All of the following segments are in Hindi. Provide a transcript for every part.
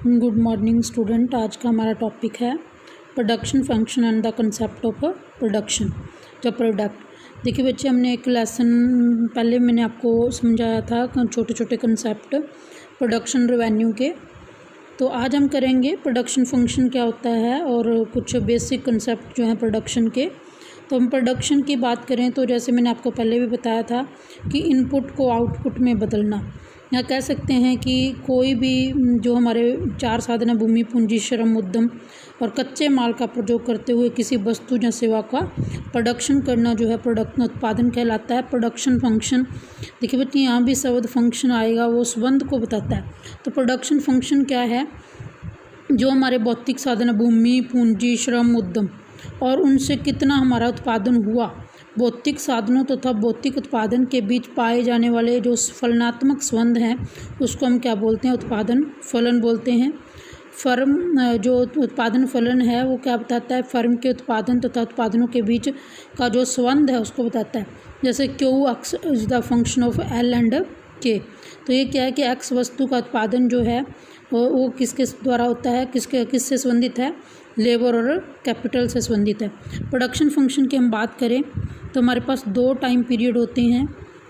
Good morning student. आज का हमारा टॉपिक है production function and the concept of production the product. देखिए बच्चे, हमने एक लेसन पहले मैंने आपको समझाया था छोटे छोटे कंसेप्ट प्रोडक्शन रेवेन्यू के। तो आज हम करेंगे प्रोडक्शन फंक्शन क्या होता है और कुछ बेसिक कंसेप्ट जो हैं प्रोडक्शन के। तो हम प्रोडक्शन की बात करें तो जैसे मैंने आपको पहले भी बताया था कि इनपुट को आउटपुट में बदलना, या कह सकते हैं कि कोई भी जो हमारे चार साधन है भूमि, पूंजी, श्रम, उद्यम और कच्चे माल का प्रयोग करते हुए किसी वस्तु या सेवा का प्रोडक्शन करना जो है प्रोडक्ट उत्पादन कहलाता है। प्रोडक्शन फंक्शन, देखिए बच्चे यहाँ भी शब्द फंक्शन आएगा, वो संबंध को बताता है। तो प्रोडक्शन फंक्शन क्या है? जो हमारे भौतिक साधन है भूमि, पूंजी, श्रम, उद्यम और उनसे कितना हमारा उत्पादन हुआ, भौतिक साधनों तथा भौतिक उत्पादन के बीच पाए जाने वाले जो फलनात्मक संबंध हैं उसको हम क्या बोलते हैं? उत्पादन फलन बोलते हैं। फर्म जो उत्पादन फलन है वो क्या बताता है? फर्म के उत्पादन तथा उत्पादनों के बीच का जो संबंध है उसको बताता है। जैसे Q x is the function of L and के। तो ये क्या है कि एक्स वस्तु का उत्पादन जो है वो किसके द्वारा होता है, किससे संबंधित है? लेबर और कैपिटल से संबंधित है। प्रोडक्शन फंक्शन की हम बात करें तो हमारे पास दो टाइम पीरियड होते हैं,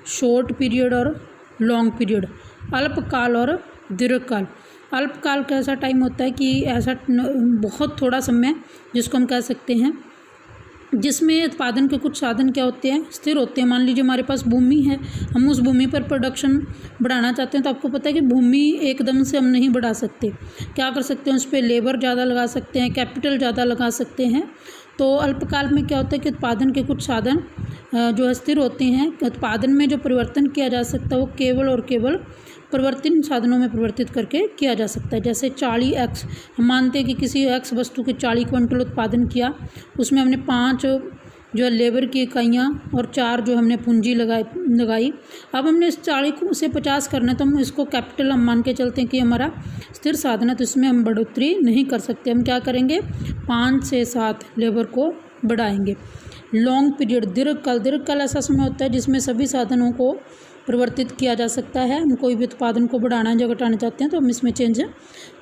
शॉर्ट पीरियड और लॉन्ग पीरियड, अल्पकाल और दीर्घकाल। अल्पकाल का ऐसा टाइम होता है कि ऐसा बहुत थोड़ा समय जिसको हम कह सकते हैं जिसमें उत्पादन के कुछ साधन क्या होते हैं? स्थिर होते हैं। मान लीजिए हमारे पास भूमि है, हम उस भूमि पर प्रोडक्शन बढ़ाना चाहते हैं तो आपको पता है कि भूमि एकदम से हम नहीं बढ़ा सकते। क्या कर सकते हैं? उस पर लेबर ज़्यादा लगा सकते हैं, कैपिटल ज़्यादा लगा सकते हैं। तो अल्पकाल में क्या होता है कि उत्पादन के कुछ साधन जो है स्थिर होते हैं। उत्पादन में जो परिवर्तन किया जा सकता है वो केवल और केवल परिवर्तन साधनों में परिवर्तित करके किया जा सकता है। जैसे 40x, हम मानते हैं कि किसी x वस्तु के 40 क्विंटल उत्पादन किया, उसमें हमने 5 जो है लेबर की इकाइयाँ और 4 जो हमने पूंजी लगाई। अब हमने इस 40 से 50 करना है तो हम इसको कैपिटल हम मान के चलते हैं कि हमारा स्थिर साधन है, तो इसमें हम बढ़ोतरी नहीं कर सकते। हम क्या करेंगे? 5 से 7 लेबर को बढ़ाएंगे। लॉन्ग पीरियड, दीर्घकाल ऐसा समय होता है जिसमें सभी साधनों को परिवर्तित किया जा सकता है। हम कोई भी उत्पादन को बढ़ाना या घटाना चाहते हैं तो हम इसमें चेंज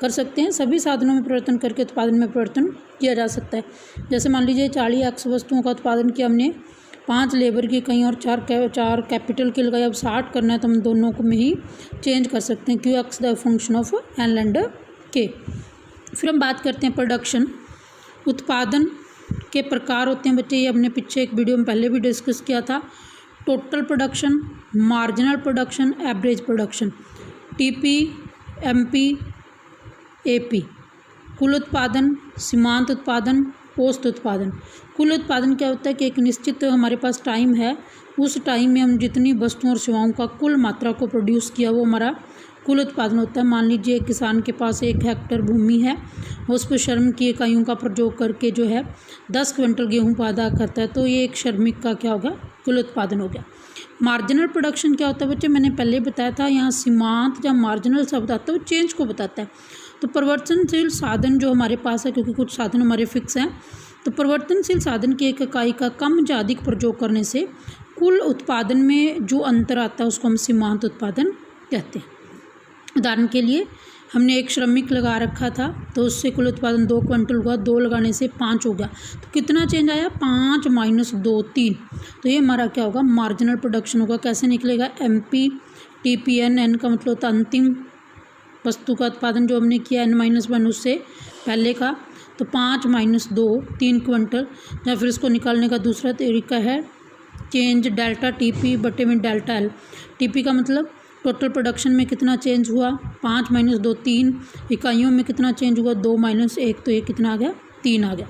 कर सकते हैं। सभी साधनों में परिवर्तन करके उत्पादन में परिवर्तन किया जा सकता है। जैसे मान लीजिए 40x वस्तुओं का उत्पादन किया हमने, 5 लेबर की कहीं और 4 कैपिटल की लगाई। अब 60 करना है तो हम दोनों को में ही चेंज कर सकते हैं। Q x the function of L and के। फिर हम बात करते हैं प्रोडक्शन। उत्पादन के प्रकार होते हैं बच्चे, ये हमने पीछे एक वीडियो में पहले भी डिस्कस किया था। Total production, marginal production, average production, TP, MP, AP. कुल उत्पादन, सीमांत उत्पादन, औसत उत्पादन। कुल उत्पादन क्या होता है कि एक निश्चित हमारे पास टाइम है, उस टाइम में हम जितनी वस्तुओं और सेवाओं का कुल मात्रा को प्रोड्यूस किया वो हमारा कुल उत्पादन होता है। मान लीजिए एक किसान के पास 1 हेक्टेयर भूमि है, उस पर श्रम की इकाइयों का प्रयोग करके जो है 10 क्विंटल गेहूँ पैदा करता है, तो ये एक श्रमिक का क्या होगा? कुल उत्पादन हो गया। मार्जिनल प्रोडक्शन क्या होता है बच्चे? मैंने पहले बताया था, यहाँ सीमांत या मार्जिनल शब्द आता है वो चेंज को बताता है। तो परिवर्तनशील साधन जो हमारे पास है, क्योंकि कुछ साधन हमारे फिक्स हैं, तो परिवर्तनशील साधन की एक इकाई का कम या अधिक प्रयोग करने से कुल उत्पादन में जो अंतर आता है उसको हम सीमांत उत्पादन कहते हैं। उदाहरण के लिए हमने एक श्रमिक लगा रखा था तो उससे कुल उत्पादन 2 क्विंटल हुआ, 2 लगाने से 5 हो गया, तो कितना चेंज आया? 5 - 2 3। तो ये हमारा क्या होगा? मार्जिनल प्रोडक्शन होगा। कैसे निकलेगा? एमपी, टीपीएन, एन का मतलब होता है अंतिम वस्तु का उत्पादन जो हमने किया, n-1 उससे पहले का, तो 5 - 2 3 क्विंटल। या फिर इसको निकालने का दूसरा तरीका है चेंज डेल्टा टीपी बटे में डेल्टा एल। टीपी का मतलब टोटल प्रोडक्शन में कितना चेंज हुआ, 5 - 2 3, इकाइयों में कितना चेंज हुआ, 2 - 1, तो ये कितना आ गया? 3 आ गया।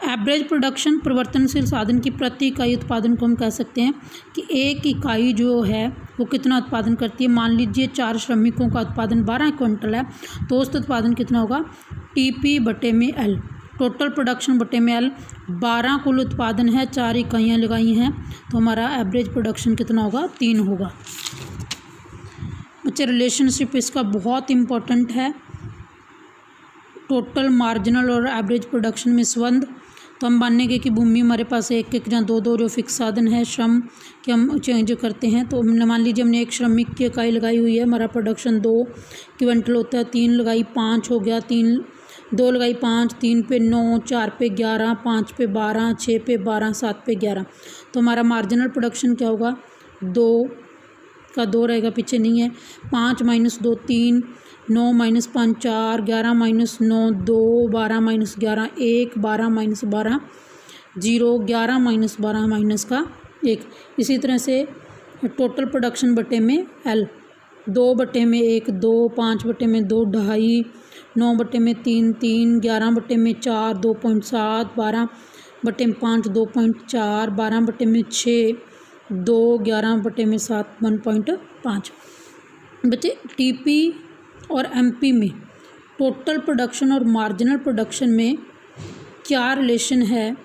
एवरेज प्रोडक्शन, परिवर्तनशील साधन की प्रति इकाई उत्पादन को हम कह सकते हैं कि एक इकाई जो है वो कितना उत्पादन करती है। मान लीजिए 4 श्रमिकों का उत्पादन 12 क्विंटल है, तो औसत उत्पादन कितना होगा? टीपी बटे में एल। टोटल प्रोडक्शन बटे में एल। 12 कुल उत्पादन है, 4 इकाइयाँ लगाई हैं, तो हमारा एवरेज प्रोडक्शन कितना होगा? 3 होगा। बच्चे रिलेशनशिप इसका बहुत इम्पोर्टेंट है। टोटल, मार्जिनल और एवरेज प्रोडक्शन में संबंध। तो हम मानेंगे कि भूमि हमारे पास एक एक या दो दो जो फिक्स साधन है, श्रम के हम चेंज करते हैं। तो मान लीजिए हमने एक श्रमिक की इकाई लगाई हुई है, हमारा प्रोडक्शन 2 क्विंटल होता है, 3 लगाई 5 हो गया, 2 लगाई 5, 3 पे 9, 4 पे 11, 5 पे 12, 6 पे 12, 7 पे 11। तो हमारा मार्जिनल प्रोडक्शन क्या होगा, 2 का 2 रहेगा, पीछे नहीं है, 5 - 2 3, 9 - 5 4, 11 - 9 2, 12 - 11 1, 12 - 12 0, 11 - 12 माइनस का 1। इसी तरह से टोटल प्रोडक्शन बटे में एल, 2 बटे में 1 2, 5 बटे में 2 2.5, 9 बटे में 3 3, 11 बटे में 4 2.7, 12 बटे में 5 2.4, 12 बटे में 6 2, 11 बटे में 7 1.5। बच्चे टीपी और एमपी में टोटल प्रोडक्शन और मार्जिनल प्रोडक्शन में क्या रिलेशन है,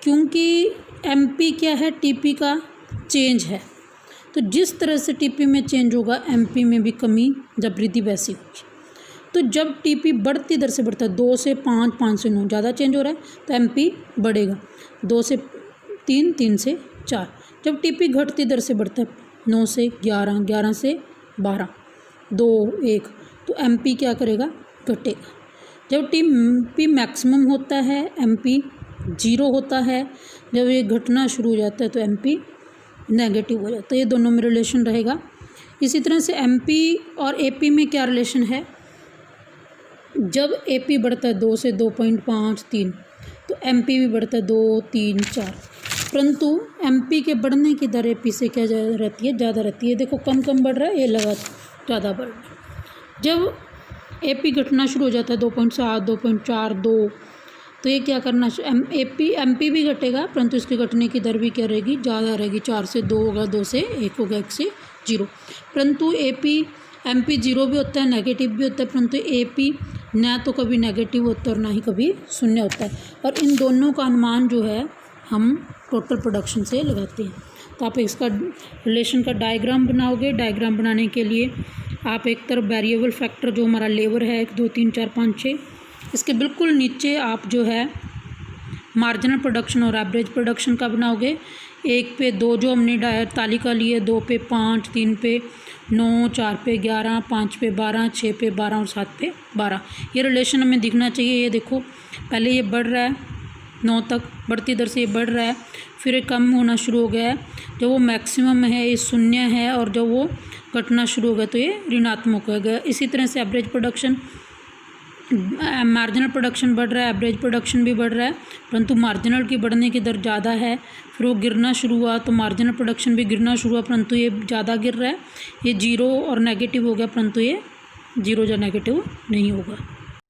क्योंकि एमपी क्या है, टीपी का चेंज है। तो जिस तरह से टीपी में चेंज होगा एमपी में भी कमी जब वृद्धि वैसी होगी। तो जब टीपी बढ़ती दर से बढ़ता है, 2 से 5, 5 से 9 ज़्यादा चेंज हो रहा है तो एमपी बढ़ेगा, 2 से 3, 3 से 4। जब टीपी घटती दर से बढ़ता है, 9 से 11, 11 से 12, 2 1, तो एमपी क्या करेगा, घटेगा। जब टीपी मैक्सिमम होता है एमपी 0 होता है, जब ये घटना शुरू हो जाता है तो एमपी नेगेटिव हो जाता है। ये दोनों में रिलेशन रहेगा। इसी तरह से एमपी और एपी में क्या रिलेशन है, जब एपी बढ़ता है 2 से 2.5 3, तो एमपी भी बढ़ता है 2 3 4, परंतु एमपी के बढ़ने की दर एपी से क्या रहती है, ज़्यादा रहती है। देखो कम कम बढ़ रहा है, ये लगा ज़्यादा बढ़ रहा है। जब एपी घटना शुरू हो जाता है 2.7 2.4 2, तो ये क्या करना, एमपी भी घटेगा, परंतु इसके घटने की दर भी क्या रहेगी, ज़्यादा रहेगी। 4 से 2 होगा, 2 से 1 होगा, 1 से 0। परंतु एमपी 0 भी होता है, नेगेटिव भी होता है, परंतु एपी ना तो कभी नेगेटिव होता है और ना ही कभी शून्य होता है। और इन दोनों का अनुमान जो है हम टोटल प्रोडक्शन से लगाते हैं। तो आप इसका रिलेशन का डायग्राम बनाओगे। डायग्राम बनाने के लिए आप एक तरफ वेरिएबल फैक्टर जो हमारा लेबर है 1 2 3 4 5 6, इसके बिल्कुल नीचे आप जो है मार्जिनल प्रोडक्शन और एवरेज प्रोडक्शन का बनाओगे। 1 पे 2 जो हमने तालिका ली है, 2 पे 5, 3 पे 9, 4 पे 11, 5 पे 12, 6 पे 12 और 7 पे 12। ये रिलेशन हमें दिखना चाहिए। ये देखो पहले ये बढ़ रहा है 9 तक, बढ़ती दर से ये बढ़ रहा है, फिर ये कम होना शुरू हो गया है। जब वो मैक्सिमम है ये 0 है, और जब वो घटना शुरू हो गया तो ये ऋणात्मक हो गया। इसी तरह से एवरेज प्रोडक्शन, मार्जिनल प्रोडक्शन बढ़ रहा है, एवरेज प्रोडक्शन भी बढ़ रहा है, परंतु मार्जिनल की बढ़ने की दर ज़्यादा है। फिर वो गिरना शुरू हुआ तो मार्जिनल प्रोडक्शन भी गिरना शुरू हुआ, परंतु ये ज़्यादा गिर रहा है, ये 0 और नेगेटिव हो गया, परंतु ये 0 या नेगेटिव नहीं होगा।